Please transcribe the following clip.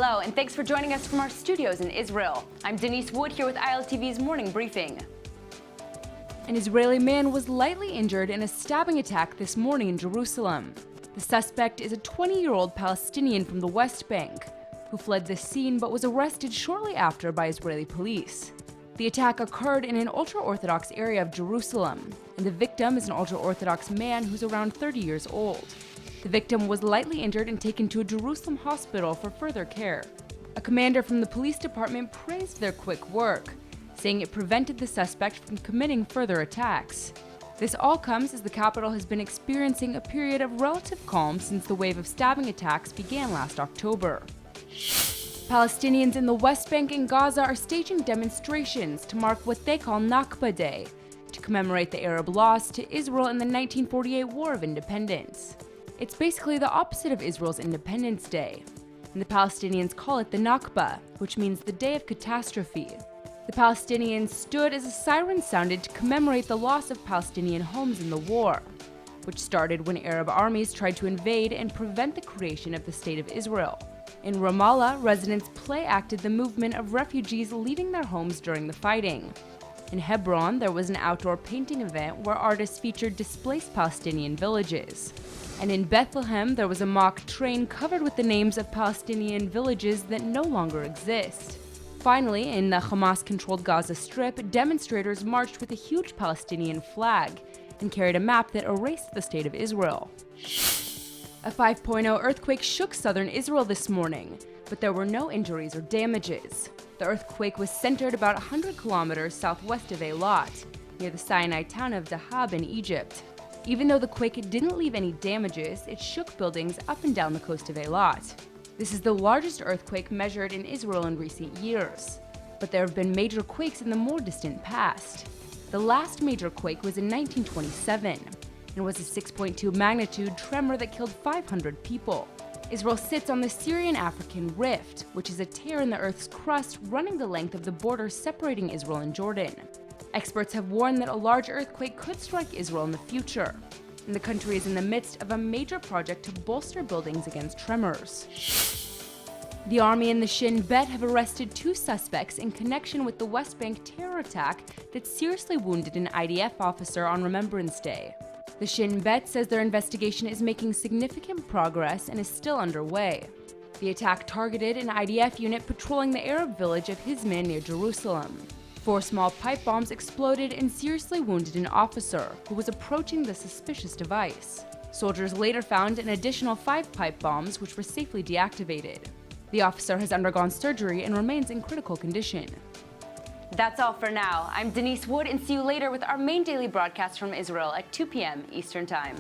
Hello, and thanks for joining us from our studios in Israel. I'm Denise Wood here with ILTV's Morning Briefing. An Israeli man was lightly injured in a stabbing attack this morning in Jerusalem. The suspect is a 20-year-old Palestinian from the West Bank, who fled the scene but was arrested shortly after by Israeli police. The attack occurred in an ultra-Orthodox area of Jerusalem, and the victim is an ultra-Orthodox man who's around 30 years old. The victim was lightly injured and taken to a Jerusalem hospital for further care. A commander from the police department praised their quick work, saying it prevented the suspect from committing further attacks. This all comes as the capital has been experiencing a period of relative calm since the wave of stabbing attacks began last October. Palestinians in the West Bank and Gaza are staging demonstrations to mark what they call Nakba Day, to commemorate the Arab loss to Israel in the 1948 War of Independence. It's basically the opposite of Israel's Independence Day, and the Palestinians call it the Nakba, which means the Day of Catastrophe. The Palestinians stood as a siren sounded to commemorate the loss of Palestinian homes in the war, which started when Arab armies tried to invade and prevent the creation of the State of Israel. In Ramallah, residents play-acted the movement of refugees leaving their homes during the fighting. In Hebron, there was an outdoor painting event where artists featured displaced Palestinian villages. And in Bethlehem, there was a mock train covered with the names of Palestinian villages that no longer exist. Finally, in the Hamas-controlled Gaza Strip, demonstrators marched with a huge Palestinian flag and carried a map that erased the State of Israel. A 5.0 earthquake shook southern Israel this morning, but there were no injuries or damages. The earthquake was centered about 100 kilometers southwest of Eilat, near the Sinai town of Dahab in Egypt. Even though the quake didn't leave any damages, it shook buildings up and down the coast of Eilat. This is the largest earthquake measured in Israel in recent years, but there have been major quakes in the more distant past. The last major quake was in 1927, and was a 6.2 magnitude tremor that killed 500 people. Israel sits on the Syrian-African Rift, which is a tear in the Earth's crust running the length of the border separating Israel and Jordan. Experts have warned that a large earthquake could strike Israel in the future, and the country is in the midst of a major project to bolster buildings against tremors. The army and the Shin Bet have arrested 2 suspects in connection with the West Bank terror attack that seriously wounded an IDF officer on Remembrance Day. The Shin Bet says their investigation is making significant progress and is still underway. The attack targeted an IDF unit patrolling the Arab village of Hizman near Jerusalem. 4 small pipe bombs exploded and seriously wounded an officer who was approaching the suspicious device. Soldiers later found an additional 5 pipe bombs which were safely deactivated. The officer has undergone surgery and remains in critical condition. That's all for now. I'm Denise Wood, and see you later with our main daily broadcast from Israel at 2 p.m. Eastern Time.